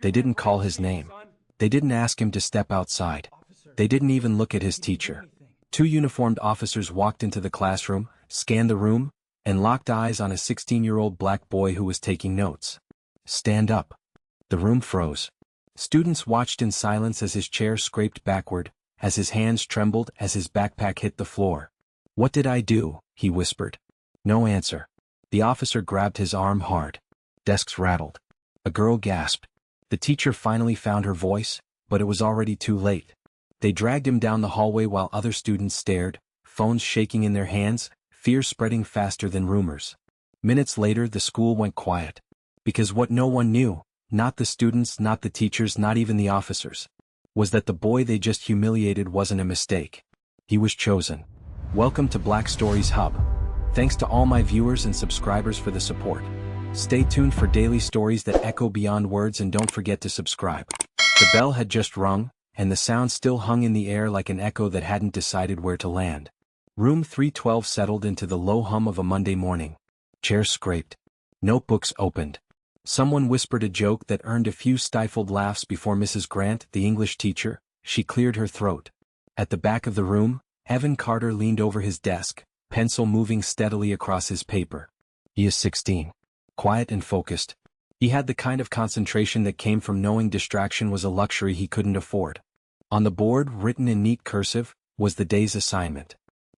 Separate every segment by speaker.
Speaker 1: They didn't call his name. They didn't ask him to step outside. They didn't even look at his teacher. Two uniformed officers walked into the classroom, scanned the room, and locked eyes on a 16-year-old black boy who was taking notes. "Stand up." The room froze. Students watched in silence as his chair scraped backward, as his hands trembled as his backpack hit the floor. "What did I do?" he whispered. No answer. The officer grabbed his arm hard. Desks rattled. A girl gasped. The teacher finally found her voice, but it was already too late. They dragged him down the hallway while other students stared, phones shaking in their hands, fear spreading faster than rumors. Minutes later the school went quiet. Because what no one knew, not the students, not the teachers, not even the officers, was that the boy they just humiliated wasn't a mistake. He was chosen. Welcome to Black Stories Hub. Thanks to all my viewers and subscribers for the support. Stay tuned for daily stories that echo beyond words, and don't forget to subscribe. The bell had just rung, and the sound still hung in the air like an echo that hadn't decided where to land. Room 312 settled into the low hum of a Monday morning. Chairs scraped. Notebooks opened. Someone whispered a joke that earned a few stifled laughs before Mrs. Grant, the English teacher, she cleared her throat. At the back of the room, Evan Carter leaned over his desk, pencil moving steadily across his paper. He is 16. Quiet and focused. He had the kind of concentration that came from knowing distraction was a luxury he couldn't afford. On the board, written in neat cursive, was the day's assignment.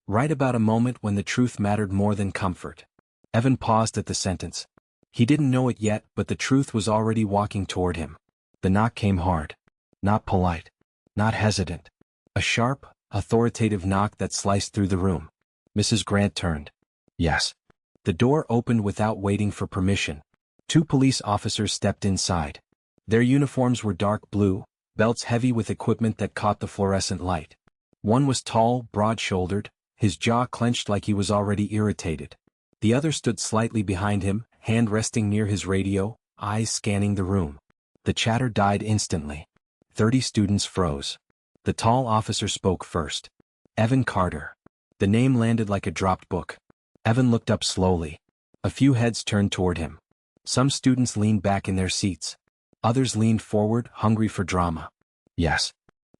Speaker 1: Write about a moment when the truth mattered more than comfort. Evan paused at the sentence. He didn't know it yet, but the truth was already walking toward him. The knock came hard. Not polite. Not hesitant. A sharp, authoritative knock that sliced through the room. Mrs. Grant turned. Yes. The door opened without waiting for permission. Two police officers stepped inside. Their uniforms were dark blue, belts heavy with equipment that caught the fluorescent light. One was tall, broad-shouldered, his jaw clenched like he was already irritated. The other stood slightly behind him, hand resting near his radio, eyes scanning the room. The chatter died instantly. 30 students froze. The tall officer spoke first. Evan Carter. The name landed like a dropped book. Evan looked up slowly. A few heads turned toward him. Some students leaned back in their seats. Others leaned forward, hungry for drama. Yes.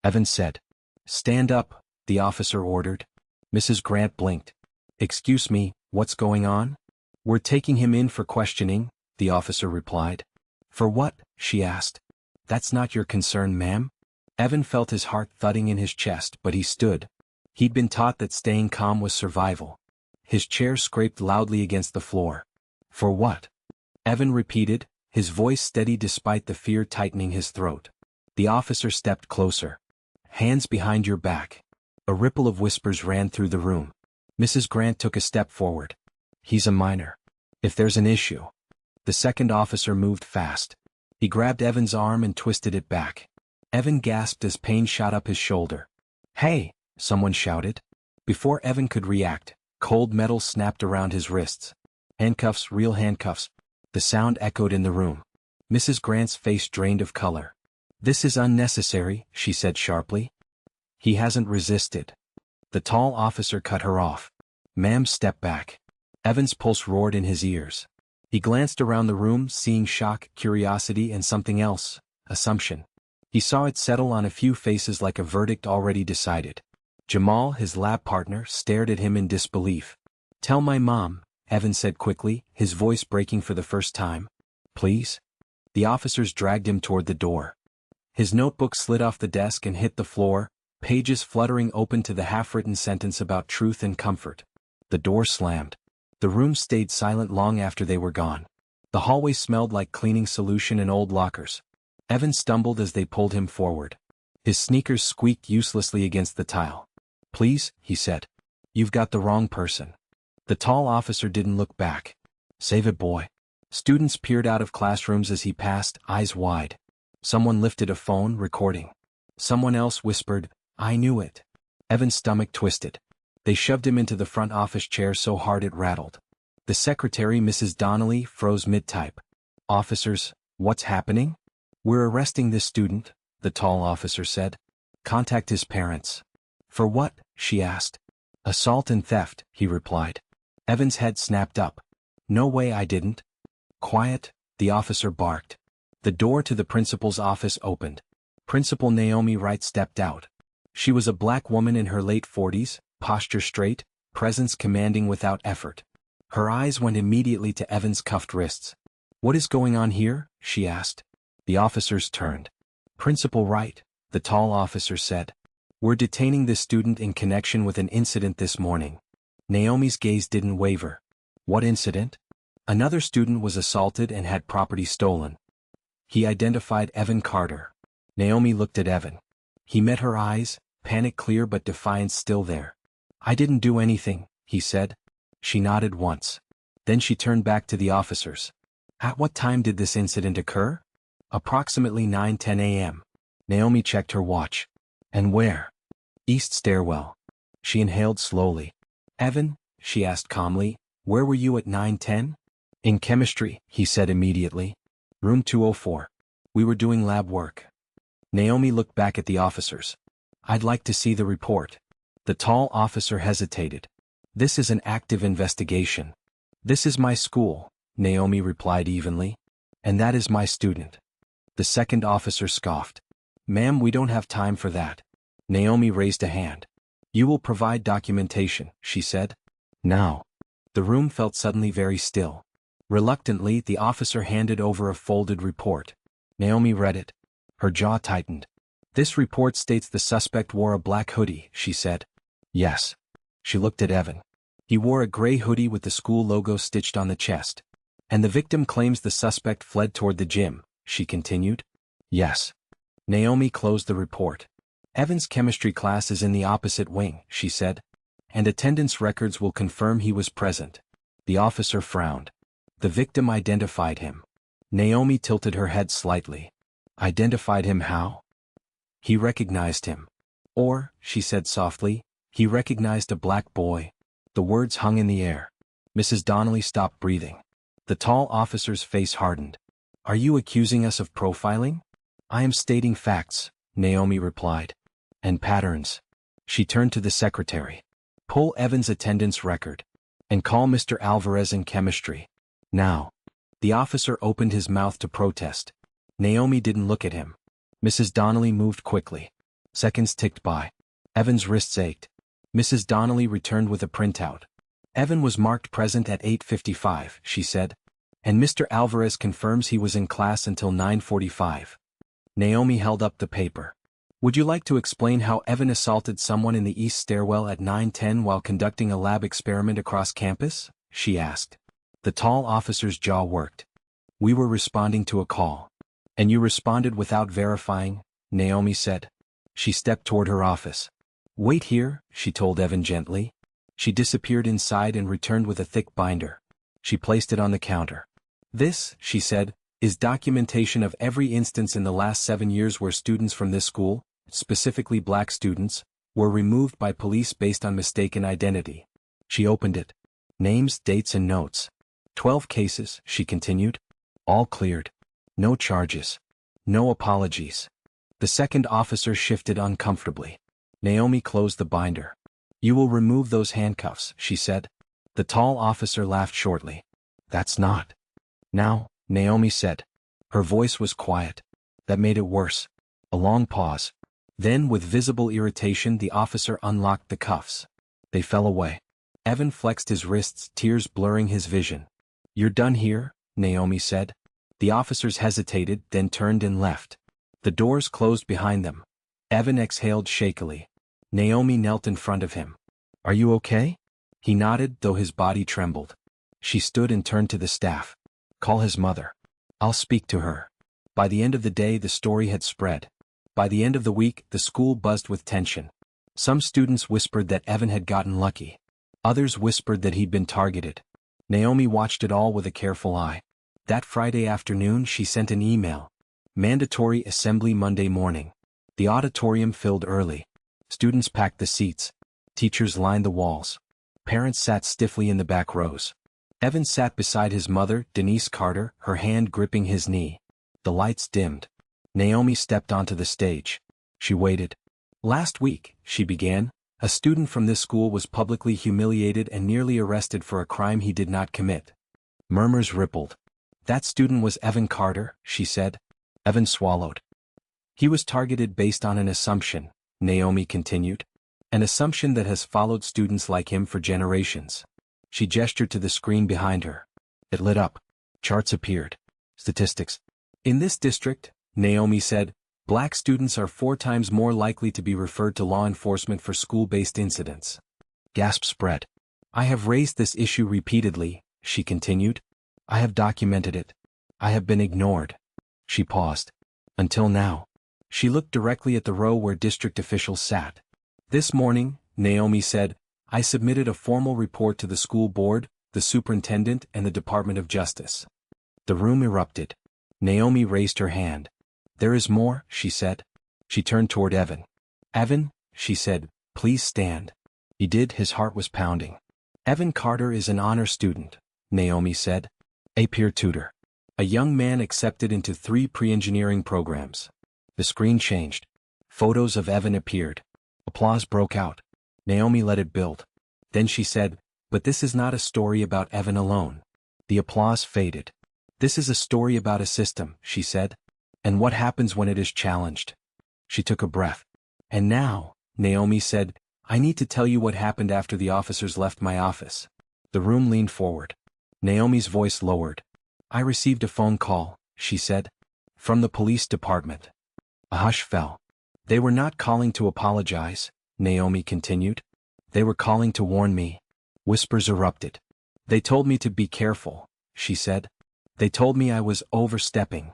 Speaker 1: Evan said. Stand up, the officer ordered. Mrs. Grant blinked. Excuse me, what's going on? We're taking him in for questioning, the officer replied. For what? She asked. That's not your concern, ma'am. Evan felt his heart thudding in his chest, but he stood. He'd been taught that staying calm was survival. His chair scraped loudly against the floor. For what? Evan repeated, his voice steady despite the fear tightening his throat. The officer stepped closer. Hands behind your back. A ripple of whispers ran through the room. Mrs. Grant took a step forward. He's a minor. If there's an issue. The second officer moved fast. He grabbed Evan's arm and twisted it back. Evan gasped as pain shot up his shoulder. Hey, someone shouted. Before Evan could react, cold metal snapped around his wrists. Handcuffs, real handcuffs. The sound echoed in the room. Mrs. Grant's face drained of color. This is unnecessary, she said sharply. He hasn't resisted. The tall officer cut her off. Ma'am, step back. Evan's pulse roared in his ears. He glanced around the room, seeing shock, curiosity, and something else, assumption. He saw it settle on a few faces like a verdict already decided. Jamal, his lab partner, stared at him in disbelief. Tell my mom, Evan said quickly, his voice breaking for the first time. Please? The officers dragged him toward the door. His notebook slid off the desk and hit the floor, pages fluttering open to the half-written sentence about truth and comfort. The door slammed. The room stayed silent long after they were gone. The hallway smelled like cleaning solution and old lockers. Evan stumbled as they pulled him forward. His sneakers squeaked uselessly against the tile. Please, he said. You've got the wrong person. The tall officer didn't look back. Save it, boy. Students peered out of classrooms as he passed, eyes wide. Someone lifted a phone, recording. Someone else whispered, I knew it. Evan's stomach twisted. They shoved him into the front office chair so hard it rattled. The secretary, Mrs. Donnelly, froze mid-type. Officers, what's happening? We're arresting this student, the tall officer said. Contact his parents. For what? She asked. Assault and theft, he replied. Evan's head snapped up. No way, I didn't. Quiet, the officer barked. The door to the principal's office opened. Principal Naomi Wright stepped out. She was a black woman in her late 40s, posture straight, presence commanding without effort. Her eyes went immediately to Evan's cuffed wrists. "What is going on here?" she asked. The officers turned. "Principal Wright," the tall officer said. "We're detaining this student in connection with an incident this morning." Naomi's gaze didn't waver. "What incident?" "Another student was assaulted and had property stolen. He identified Evan Carter." Naomi looked at Evan. He met her eyes, panic clear but defiance still there. "I didn't do anything," he said. She nodded once. Then she turned back to the officers. "At what time did this incident occur?" "Approximately 9:10 a.m. Naomi checked her watch. "And where?" "East stairwell." She inhaled slowly. "Evan," she asked calmly, "where were you at 9:10? "In chemistry," he said immediately. "Room 204. We were doing lab work." Naomi looked back at the officers. "I'd like to see the report." The tall officer hesitated. "This is an active investigation." "This is my school," Naomi replied evenly. "And that is my student." The second officer scoffed. "Ma'am, we don't have time for that." Naomi raised a hand. "You will provide documentation," she said. "Now." The room felt suddenly very still. Reluctantly, the officer handed over a folded report. Naomi read it. Her jaw tightened. "This report states the suspect wore a black hoodie," she said. "Yes." She looked at Evan. "He wore a gray hoodie with the school logo stitched on the chest." "And the victim claims the suspect fled toward the gym," she continued. "Yes." Naomi closed the report. "Evan's chemistry class is in the opposite wing," she said. "And attendance records will confirm he was present." The officer frowned. "The victim identified him." Naomi tilted her head slightly. "Identified him how?" "He recognized him." "Or," she said softly, "he recognized a black boy." The words hung in the air. Mrs. Donnelly stopped breathing. The tall officer's face hardened. "Are you accusing us of profiling?" "I am stating facts," Naomi replied. "And patterns." She turned to the secretary. "Pull Evan's attendance record. And call Mr. Alvarez in chemistry. Now." The officer opened his mouth to protest. Naomi didn't look at him. Mrs. Donnelly moved quickly. Seconds ticked by. Evan's wrists ached. Mrs. Donnelly returned with a printout. "Evan was marked present at 8:55, she said. "And Mr. Alvarez confirms he was in class until 9:45. Naomi held up the paper. "Would you like to explain how Evan assaulted someone in the east stairwell at 9:10 while conducting a lab experiment across campus?" she asked. The tall officer's jaw worked. "We were responding to a call." "And you responded without verifying?" Naomi said. She stepped toward her office. "Wait here," she told Evan gently. She disappeared inside and returned with a thick binder. She placed it on the counter. "This," she said, "is documentation of every instance in the last 7 years where students from this school, specifically black students, were removed by police based on mistaken identity." She opened it. "Names, dates and notes. 12 cases," she continued. "All cleared. No charges. No apologies." The second officer shifted uncomfortably. Naomi closed the binder. "You will remove those handcuffs," she said. The tall officer laughed shortly. "That's not." "Now," Naomi said. Her voice was quiet. That made it worse. A long pause. Then, with visible irritation, the officer unlocked the cuffs. They fell away. Evan flexed his wrists, tears blurring his vision. "You're done here?" Naomi said. The officers hesitated, then turned and left. The doors closed behind them. Evan exhaled shakily. Naomi knelt in front of him. "Are you okay?" He nodded, though his body trembled. She stood and turned to the staff. "Call his mother. I'll speak to her." By the end of the day, the story had spread. By the end of the week, the school buzzed with tension. Some students whispered that Evan had gotten lucky. Others whispered that he'd been targeted. Naomi watched it all with a careful eye. That Friday afternoon, she sent an email. Mandatory assembly Monday morning. The auditorium filled early. Students packed the seats. Teachers lined the walls. Parents sat stiffly in the back rows. Evan sat beside his mother, Denise Carter, her hand gripping his knee. The lights dimmed. Naomi stepped onto the stage. She waited. "Last week," she began, "a student from this school was publicly humiliated and nearly arrested for a crime he did not commit." Murmurs rippled. "That student was Evan Carter," she said. Evan swallowed. He was targeted based on an assumption, Naomi continued. An assumption that has followed students like him for generations. She gestured to the screen behind her. It lit up. Charts appeared. Statistics. In this district, Naomi said, black students are 4 times more likely to be referred to law enforcement for school-based incidents. Gasps spread. I have raised this issue repeatedly, she continued. I have documented it. I have been ignored. She paused. Until now. She looked directly at the row where district officials sat. This morning, Naomi said, I submitted a formal report to the school board, the superintendent, and the Department of Justice. The room erupted. Naomi raised her hand. There is more, she said. She turned toward Evan. Evan, she said, please stand. He did, his heart was pounding. Evan Carter is an honor student, Naomi said. A peer tutor. A young man accepted into 3 pre-engineering programs. The screen changed. Photos of Evan appeared. Applause broke out. Naomi let it build. Then she said, but this is not a story about Evan alone. The applause faded. This is a story about a system, she said. And what happens when it is challenged. She took a breath. And now, Naomi said, I need to tell you what happened after the officers left my office. The room leaned forward. Naomi's voice lowered. I received a phone call, she said. From the police department. A hush fell. They were not calling to apologize, Naomi continued. They were calling to warn me. Whispers erupted. They told me to be careful, she said. They told me I was overstepping.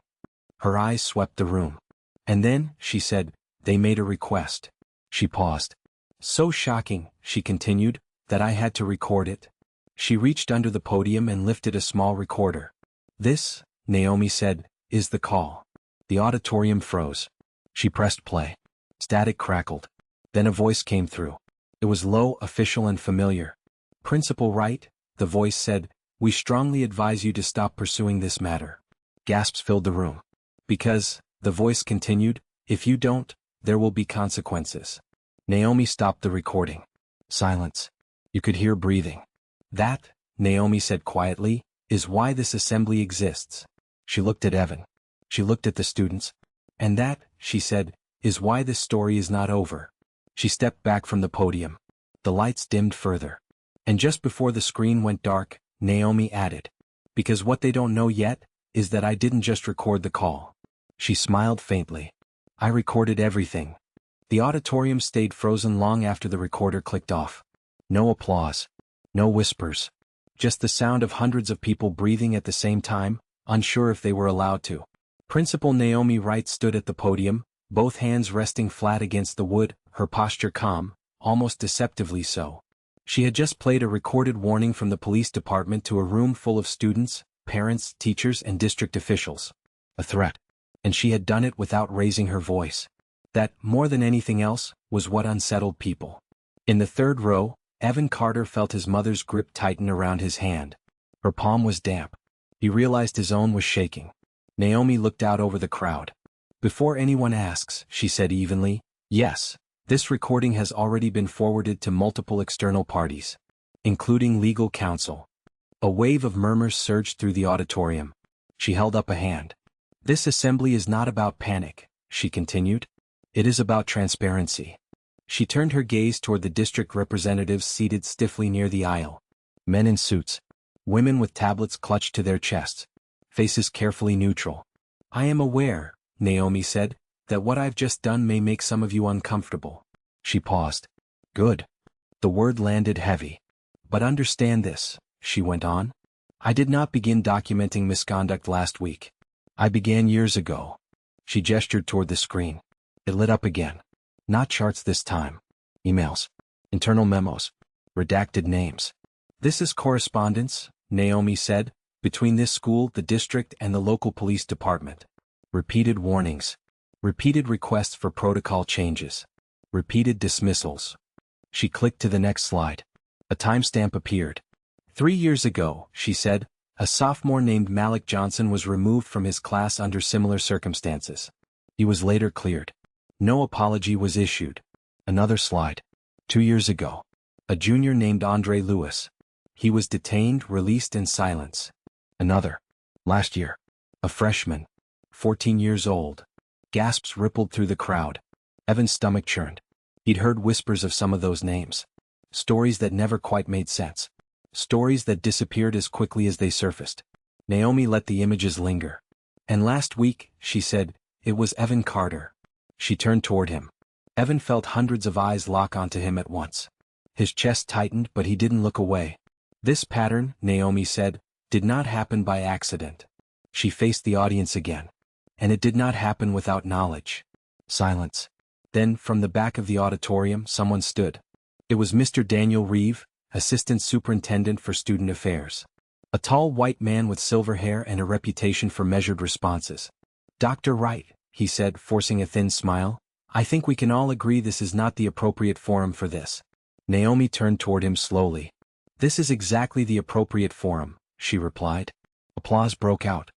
Speaker 1: Her eyes swept the room. And then, she said, they made a request. She paused. So shocking, she continued, that I had to record it. She reached under the podium and lifted a small recorder. This, Naomi said, is the call. The auditorium froze. She pressed play. Static crackled. Then a voice came through. It was low, official, and familiar. Principal Wright, the voice said, we strongly advise you to stop pursuing this matter. Gasps filled the room. Because, the voice continued, if you don't, there will be consequences. Naomi stopped the recording. Silence. You could hear breathing. That, Naomi said quietly, is why this assembly exists. She looked at Evan. She looked at the students. And that, she said, is why this story is not over. She stepped back from the podium. The lights dimmed further. And just before the screen went dark, Naomi added, because what they don't know yet, is that I didn't just record the call. She smiled faintly. I recorded everything. The auditorium stayed frozen long after the recorder clicked off. No applause. No whispers. Just the sound of hundreds of people breathing at the same time, unsure if they were allowed to. Principal Naomi Wright stood at the podium, both hands resting flat against the wood, her posture calm, almost deceptively so. She had just played a recorded warning from the police department to a room full of students, parents, teachers, and district officials. A threat. And she had done it without raising her voice. That, more than anything else, was what unsettled people. In the third row, Evan Carter felt his mother's grip tighten around his hand. Her palm was damp. He realized his own was shaking. Naomi looked out over the crowd. Before anyone asks, she said evenly, yes, this recording has already been forwarded to multiple external parties, including legal counsel. A wave of murmurs surged through the auditorium. She held up a hand. This assembly is not about panic, she continued. It is about transparency. She turned her gaze toward the district representatives seated stiffly near the aisle. Men in suits. Women with tablets clutched to their chests. Faces carefully neutral. I am aware, Naomi said, that what I've just done may make some of you uncomfortable. She paused. Good. The word landed heavy. But understand this, she went on. I did not begin documenting misconduct last week. I began years ago. She gestured toward the screen. It lit up again. Not charts this time. Emails. Internal memos. Redacted names. This is correspondence, Naomi said, between this school, the district, and the local police department. Repeated warnings. Repeated requests for protocol changes. Repeated dismissals. She clicked to the next slide. A timestamp appeared. 3 years ago, she said, a sophomore named Malik Johnson was removed from his class under similar circumstances. He was later cleared. No apology was issued. Another slide. 2 years ago. A junior named Andre Lewis. He was detained, released, and silenced. Another. Last year. A freshman. 14 years old. Gasps rippled through the crowd. Evan's stomach churned. He'd heard whispers of some of those names. Stories that never quite made sense. Stories that disappeared as quickly as they surfaced. Naomi let the images linger. And last week, she said, it was Evan Carter. She turned toward him. Evan felt hundreds of eyes lock onto him at once. His chest tightened, but he didn't look away. This pattern, Naomi said, did not happen by accident. She faced the audience again. And it did not happen without knowledge. Silence. Then, from the back of the auditorium, someone stood. It was Mr. Daniel Reeve, Assistant Superintendent for Student Affairs. A tall white man with silver hair and a reputation for measured responses. "Dr. Wright," he said, forcing a thin smile, "I think we can all agree this is not the appropriate forum for this." Naomi turned toward him slowly. "This is exactly the appropriate forum," she replied. Applause broke out.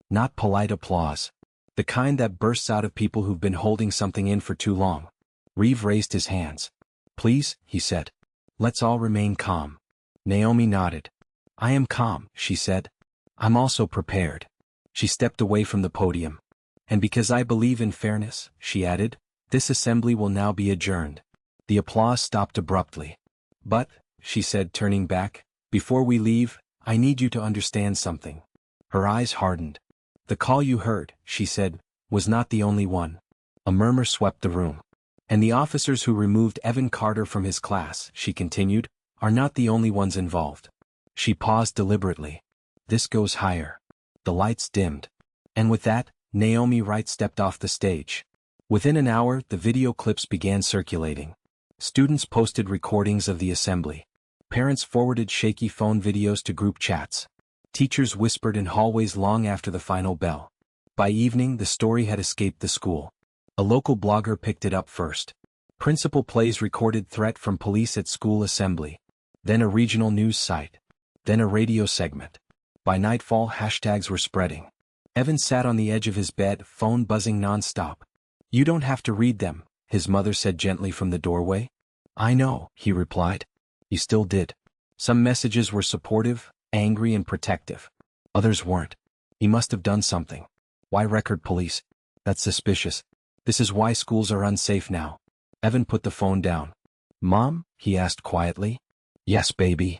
Speaker 1: Not polite applause. The kind that bursts out of people who've been holding something in for too long. Reeve raised his hands. "Please," he said. "Let's all remain calm." Naomi nodded. "I am calm," she said. "I'm also prepared." She stepped away from the podium. "And because I believe in fairness," she added, "this assembly will now be adjourned." The applause stopped abruptly. "But," she said, turning back, "before we leave, I need you to understand something." Her eyes hardened. "The call you heard," she said, "was not the only one." A murmur swept the room. "And the officers who removed Evan Carter from his class," she continued, "are not the only ones involved." She paused deliberately. "This goes higher." The lights dimmed. And with that, Naomi Wright stepped off the stage. Within an hour, the video clips began circulating. Students posted recordings of the assembly. Parents forwarded shaky phone videos to group chats. Teachers whispered in hallways long after the final bell. By evening, the story had escaped the school. A local blogger picked it up first. Principal plays recorded threat from police at school assembly. Then a regional news site. Then a radio segment. By nightfall, hashtags were spreading. Evan sat on the edge of his bed, phone buzzing non-stop. "You don't have to read them," his mother said gently from the doorway. "I know," he replied. He still did. Some messages were supportive, angry, and protective. Others weren't. He must have done something. Why record police? That's suspicious. This is why schools are unsafe now. Evan put the phone down. "Mom?" he asked quietly. "Yes, baby.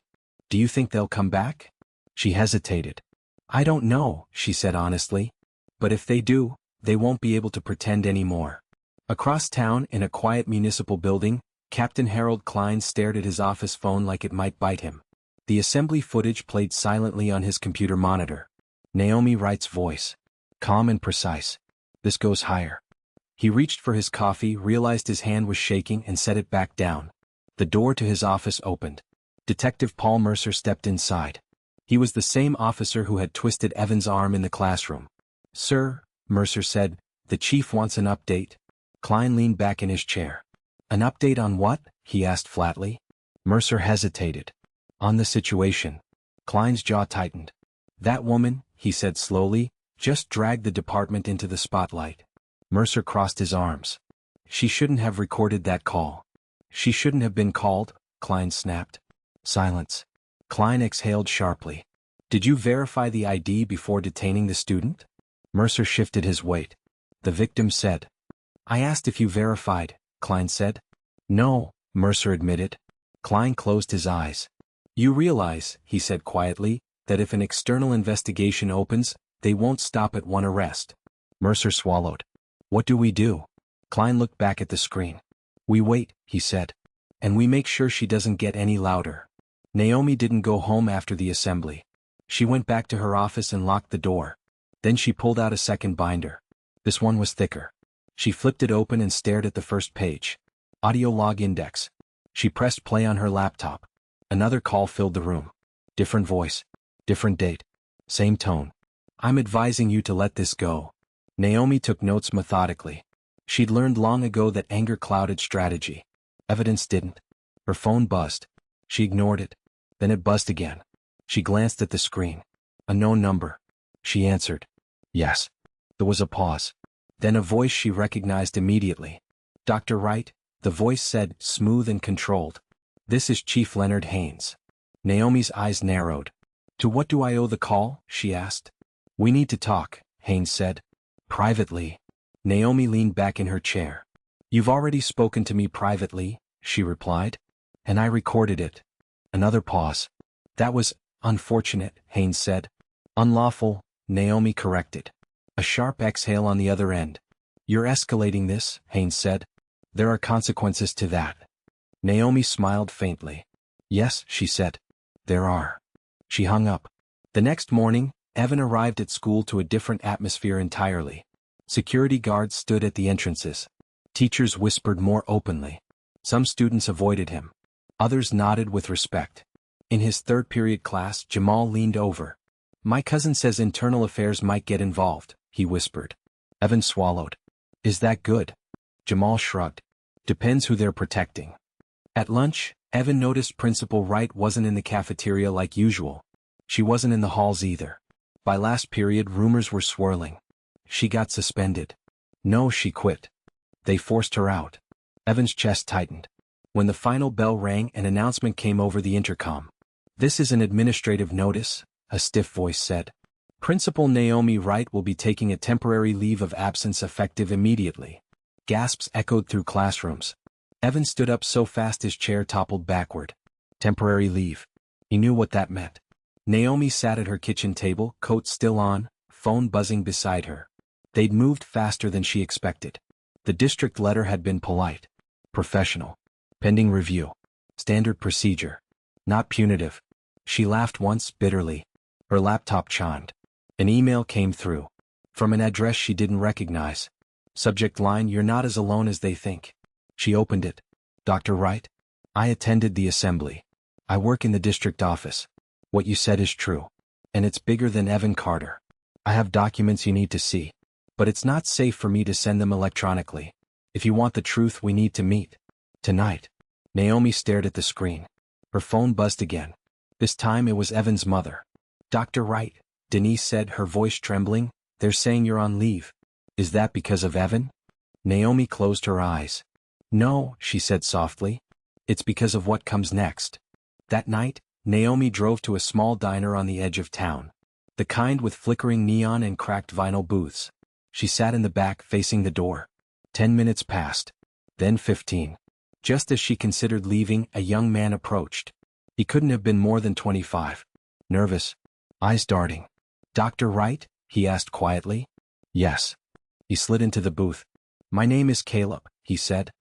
Speaker 1: Do you think they'll come back?" She hesitated. "I don't know," she said honestly. "But if they do, they won't be able to pretend anymore." Across town, in a quiet municipal building, Captain Harold Klein stared at his office phone like it might bite him. The assembly footage played silently on his computer monitor. Naomi Wright's voice. Calm and precise. "This goes higher." He reached for his coffee, realized his hand was shaking, and set it back down. The door to his office opened. Detective Paul Mercer stepped inside. He was the same officer who had twisted Evan's arm in the classroom. "Sir," Mercer said, "the chief wants an update." Klein leaned back in his chair. "An update on what?" he asked flatly. Mercer hesitated. "On the situation." Klein's jaw tightened. "That woman," he said slowly, "just dragged the department into the spotlight." Mercer crossed his arms. "She shouldn't have recorded that call." "She shouldn't have been called," Klein snapped. Silence. Klein exhaled sharply. "Did you verify the ID before detaining the student?" Mercer shifted his weight. The victim said. "I asked if you verified," Klein said. "No," Mercer admitted. Klein closed his eyes. "You realize," he said quietly, "that if an external investigation opens, they won't stop at one arrest." Mercer swallowed. "What do we do?" Klein looked back at the screen. "We wait," he said. "And we make sure she doesn't get any louder." Naomi didn't go home after the assembly. She went back to her office and locked the door. Then she pulled out a second binder. This one was thicker. She flipped it open and stared at the first page. Audio log index. She pressed play on her laptop. Another call filled the room. Different voice. Different date. Same tone. "I'm advising you to let this go." Naomi took notes methodically. She'd learned long ago that anger clouded strategy. Evidence didn't. Her phone buzzed. She ignored it. Then it buzzed again. She glanced at the screen. A known number. She answered. "Yes." There was a pause. Then a voice she recognized immediately. "Dr. Wright," the voice said, smooth and controlled. "This is Chief Leonard Haynes." Naomi's eyes narrowed. "To what do I owe the call?" she asked. "We need to talk," Haynes said. Privately. Naomi leaned back in her chair. You've already spoken to me privately, she replied. And I recorded it. Another pause. That was unfortunate, Haynes said. Unlawful, Naomi corrected. A sharp exhale on the other end. You're escalating this, Haynes said. There are consequences to that. Naomi smiled faintly. Yes, she said. There are. She hung up. The next morning, Evan arrived at school to a different atmosphere entirely. Security guards stood at the entrances. Teachers whispered more openly. Some students avoided him. Others nodded with respect. In his third period class, Jamal leaned over. My cousin says internal affairs might get involved, he whispered. Evan swallowed. Is that good? Jamal shrugged. Depends who they're protecting. At lunch, Evan noticed Principal Wright wasn't in the cafeteria like usual. She wasn't in the halls either. By last period, rumors were swirling. She got suspended. No, she quit. They forced her out. Evan's chest tightened. When the final bell rang, an announcement came over the intercom. This is an administrative notice, a stiff voice said. Principal Naomi Wright will be taking a temporary leave of absence effective immediately. Gasps echoed through classrooms. Evan stood up so fast his chair toppled backward. Temporary leave. He knew what that meant. Naomi sat at her kitchen table, coat still on, phone buzzing beside her. They'd moved faster than she expected. The district letter had been polite. Professional. Pending review. Standard procedure. Not punitive. She laughed once, bitterly. Her laptop chimed. An email came through. From an address she didn't recognize. Subject line, you're not as alone as they think. She opened it. Dr. Wright? I attended the assembly. I work in the district office. What you said is true. And it's bigger than Evan Carter. I have documents you need to see. But it's not safe for me to send them electronically. If you want the truth, we need to meet. Tonight. Naomi stared at the screen. Her phone buzzed again. This time it was Evan's mother. Dr. Wright, Denise said, her voice trembling, they're saying you're on leave. Is that because of Evan? Naomi closed her eyes. No, she said softly. It's because of what comes next. That night, Naomi drove to a small diner on the edge of town. The kind with flickering neon and cracked vinyl booths. She sat in the back facing the door. 10 minutes passed. Then 15. Just as she considered leaving, a young man approached. He couldn't have been more than 25. Nervous. Eyes darting. Dr. Wright? He asked quietly. Yes. He slid into the booth. My name is Caleb, he said.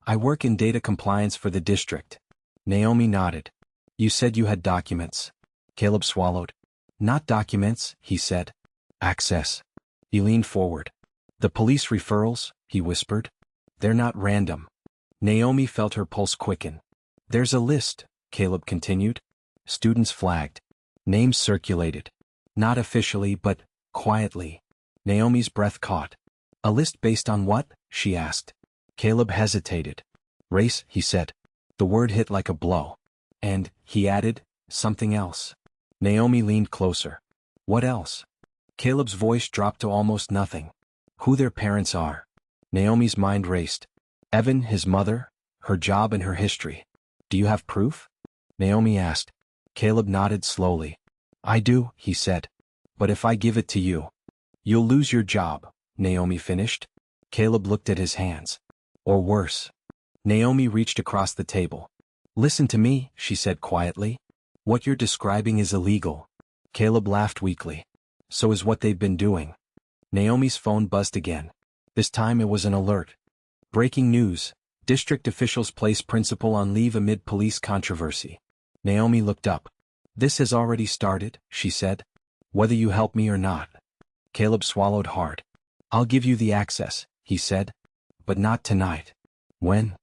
Speaker 1: I work in data compliance for the district. Naomi nodded. You said you had documents. Caleb swallowed. Not documents, he said. Access. He leaned forward. The police referrals, he whispered. They're not random. Naomi felt her pulse quicken. There's a list, Caleb continued. Students flagged. Names circulated. Not officially, but quietly. Naomi's breath caught. A list based on what? She asked. Caleb hesitated. Race, he said. The word hit like a blow. And, he added, something else. Naomi leaned closer. What else? Caleb's voice dropped to almost nothing. Who their parents are. Naomi's mind raced. Evan, his mother, her job and her history. Do you have proof? Naomi asked. Caleb nodded slowly. I do, he said. But if I give it to you, you'll lose your job, Naomi finished. Caleb looked at his hands. Or worse. Naomi reached across the table. Listen to me, she said quietly. What you're describing is illegal. Caleb laughed weakly. So is what they've been doing. Naomi's phone buzzed again. This time it was an alert. Breaking news. District officials place principal on leave amid police controversy. Naomi looked up. This has already started, she said. Whether you help me or not. Caleb swallowed hard. I'll give you the access, he said. But not tonight. When?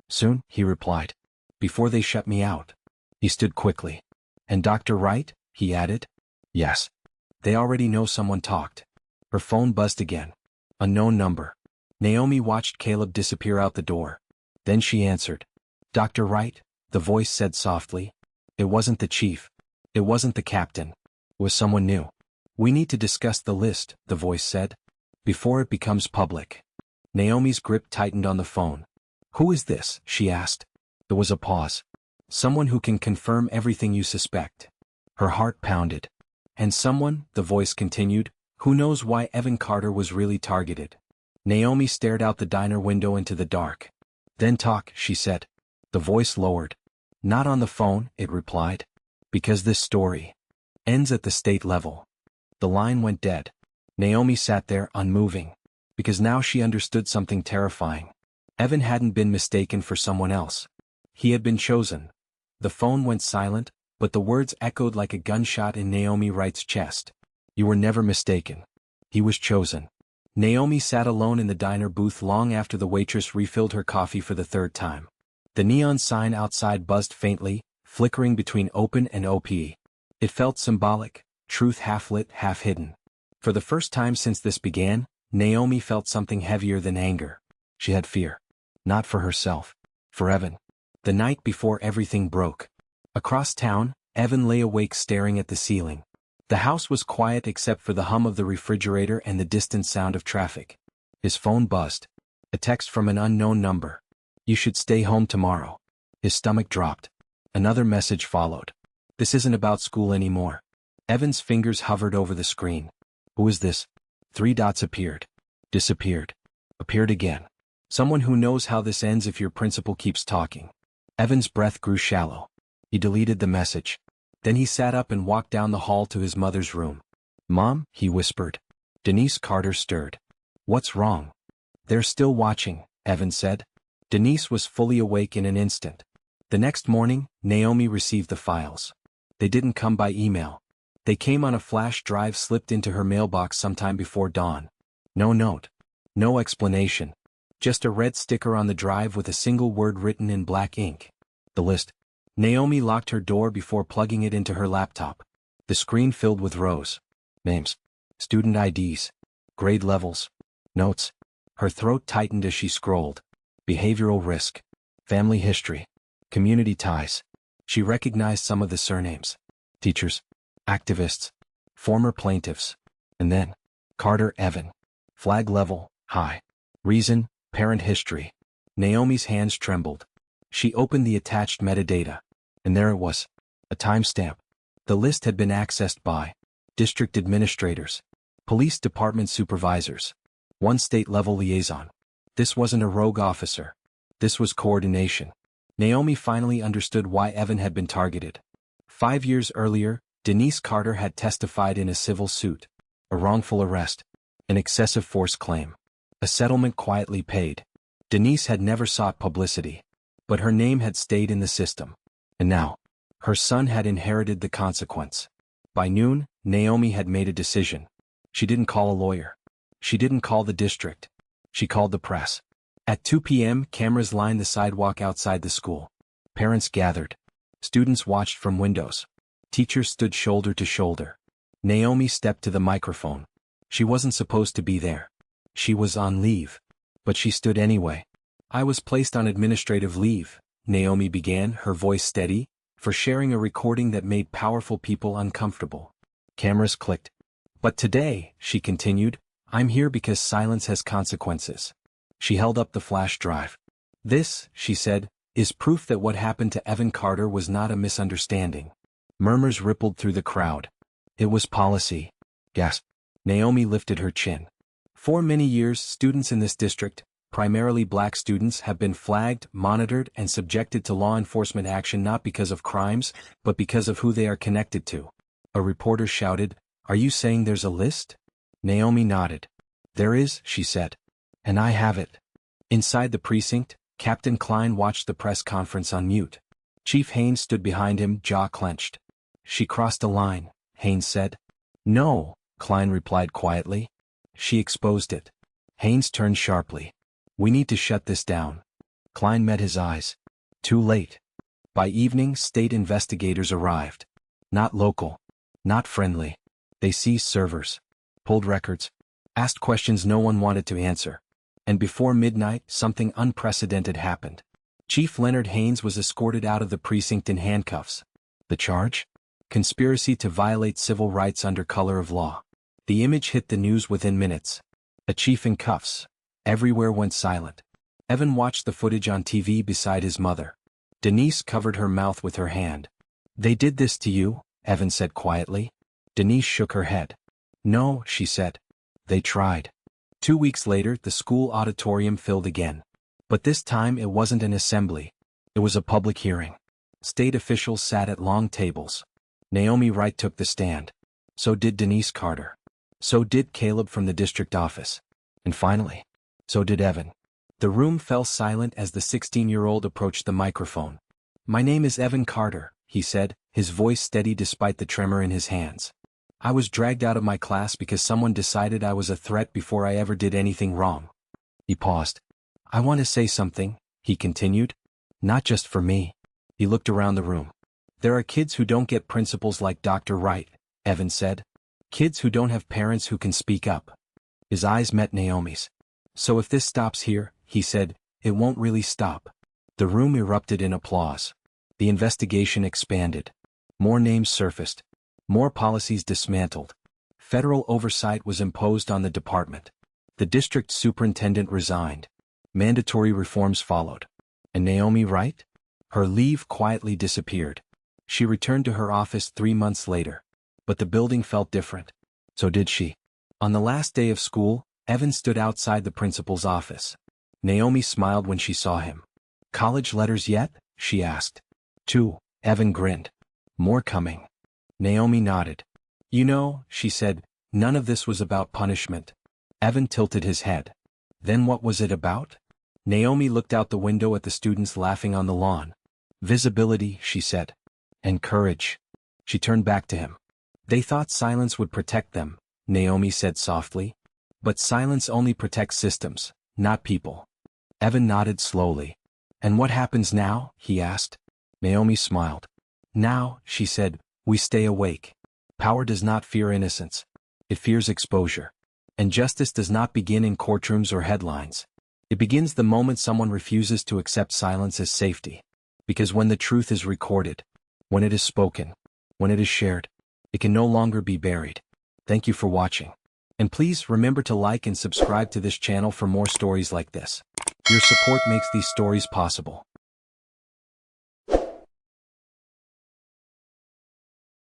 Speaker 1: Soon, he replied. Before they shut me out. He stood quickly. And Dr. Wright? He added. Yes. They already know someone talked. Her phone buzzed again. Unknown number. Naomi watched Caleb disappear out the door. Then she answered. Dr. Wright, the voice said softly. It wasn't the chief. It wasn't the captain. It was someone new. We need to discuss the list, the voice said. Before it becomes public. Naomi's grip tightened on the phone. Who is this? She asked. There was a pause. Someone who can confirm everything you suspect. Her heart pounded. And someone, the voice continued, Who knows why Evan Carter was really targeted? Naomi stared out the diner window into the dark. Then talk, she said. The voice lowered. Not on the phone, it replied. Because this story ends at the state level. The line went dead. Naomi sat there, unmoving. Because now she understood something terrifying. Evan hadn't been mistaken for someone else. He had been chosen. The phone went silent, but the words echoed like a gunshot in Naomi Wright's chest. You were never mistaken. He was chosen. Naomi sat alone in the diner booth long after the waitress refilled her coffee for the third time. The neon sign outside buzzed faintly, flickering between open and OP. It felt symbolic, truth half lit, half hidden. For the first time since this began, Naomi felt something heavier than anger. She had fear. Not for herself. For Evan. The night before everything broke. Across town, Evan lay awake staring at the ceiling. The house was quiet except for the hum of the refrigerator and the distant sound of traffic. His phone buzzed. A text from an unknown number. You should stay home tomorrow. His stomach dropped. Another message followed. This isn't about school anymore. Evan's fingers hovered over the screen. Who is this? 3 dots appeared. Disappeared. Appeared again. Someone who knows how this ends if your principal keeps talking. Evan's breath grew shallow. He deleted the message. Then he sat up and walked down the hall to his mother's room. Mom, he whispered. Denise Carter stirred. What's wrong? They're still watching, Evan said. Denise was fully awake in an instant. The next morning, Naomi received the files. They didn't come by email. They came on a flash drive slipped into her mailbox sometime before dawn. No note. No explanation. Just a red sticker on the drive with a single word written in black ink. The list. Naomi locked her door before plugging it into her laptop. The screen filled with rows. Names. Student IDs. Grade levels. Notes. Her throat tightened as she scrolled. Behavioral risk. Family history. Community ties. She recognized some of the surnames. Teachers. Activists. Former plaintiffs. And then, Carter Evan. Flag level, high. Reason, parent history. Naomi's hands trembled. She opened the attached metadata. And there it was. A timestamp. The list had been accessed by district administrators, police department supervisors, one state-level liaison. This wasn't a rogue officer. This was coordination. Naomi finally understood why Evan had been targeted. 5 years earlier, Denise Carter had testified in a civil suit. A wrongful arrest. An excessive force claim. A settlement quietly paid. Denise had never sought publicity. But her name had stayed in the system. And now, her son had inherited the consequence. By noon, Naomi had made a decision. She didn't call a lawyer. She didn't call the district. She called the press. At 2 p.m., cameras lined the sidewalk outside the school. Parents gathered. Students watched from windows. Teachers stood shoulder to shoulder. Naomi stepped to the microphone. She wasn't supposed to be there. She was on leave. But she stood anyway. I was placed on administrative leave, Naomi began, her voice steady, for sharing a recording that made powerful people uncomfortable. Cameras clicked. But today, she continued, I'm here because silence has consequences. She held up the flash drive. This, she said, is proof that what happened to Evan Carter was not a misunderstanding. Murmurs rippled through the crowd. It was policy. Gasp. Naomi lifted her chin. For many years, students in this district, primarily black students, have been flagged, monitored, and subjected to law enforcement action not because of crimes, but because of who they are connected to. A reporter shouted, Are you saying there's a list? Naomi nodded. There is, she said. And I have it. Inside the precinct, Captain Klein watched the press conference on mute. Chief Haynes stood behind him, jaw clenched. She crossed a line, Haynes said. No, Klein replied quietly. She exposed it. Haynes turned sharply. We need to shut this down. Klein met his eyes. Too late. By evening, state investigators arrived. Not local. Not friendly. They seized servers. Pulled records. Asked questions no one wanted to answer. And before midnight, something unprecedented happened. Chief Leonard Haynes was escorted out of the precinct in handcuffs. The charge? Conspiracy to violate civil rights under color of law. The image hit the news within minutes. A chief in cuffs. Everywhere went silent. Evan watched the footage on TV beside his mother. Denise covered her mouth with her hand. They did this to you, Evan said quietly. Denise shook her head. No, she said. They tried. 2 weeks later, the school auditorium filled again. But this time it wasn't an assembly. It was a public hearing. State officials sat at long tables. Naomi Wright took the stand. So did Denise Carter. So did Caleb from the district office. And finally, so did Evan. The room fell silent as the 16-year-old approached the microphone. "My name is Evan Carter," he said, his voice steady despite the tremor in his hands. "I was dragged out of my class because someone decided I was a threat before I ever did anything wrong." He paused. "I want to say something," he continued. "Not just for me." He looked around the room. "There are kids who don't get principals like Dr. Wright," Evan said. "Kids who don't have parents who can speak up." His eyes met Naomi's. "So if this stops here," he said, "it won't really stop." The room erupted in applause. The investigation expanded. More names surfaced. More policies dismantled. Federal oversight was imposed on the department. The district superintendent resigned. Mandatory reforms followed. And Naomi Wright? Her leave quietly disappeared. She returned to her office 3 months later. But the building felt different. So did she. On the last day of school, Evan stood outside the principal's office. Naomi smiled when she saw him. "College letters yet?" she asked. "2." Evan grinned. "More coming." Naomi nodded. "You know," she said, "none of this was about punishment." Evan tilted his head. "Then what was it about?" Naomi looked out the window at the students laughing on the lawn. "Visibility," she said. "And courage." She turned back to him. "They thought silence would protect them," Naomi said softly. "But silence only protects systems, not people." Evan nodded slowly. "And what happens now?" he asked. Naomi smiled. "Now," she said, "we stay awake. Power does not fear innocence. It fears exposure. And justice does not begin in courtrooms or headlines. It begins the moment someone refuses to accept silence as safety. Because when the truth is recorded, when it is spoken, when it is shared, it can no longer be buried." Thank you for watching. And please remember to like and subscribe to this channel for more stories like this. Your support makes these stories possible.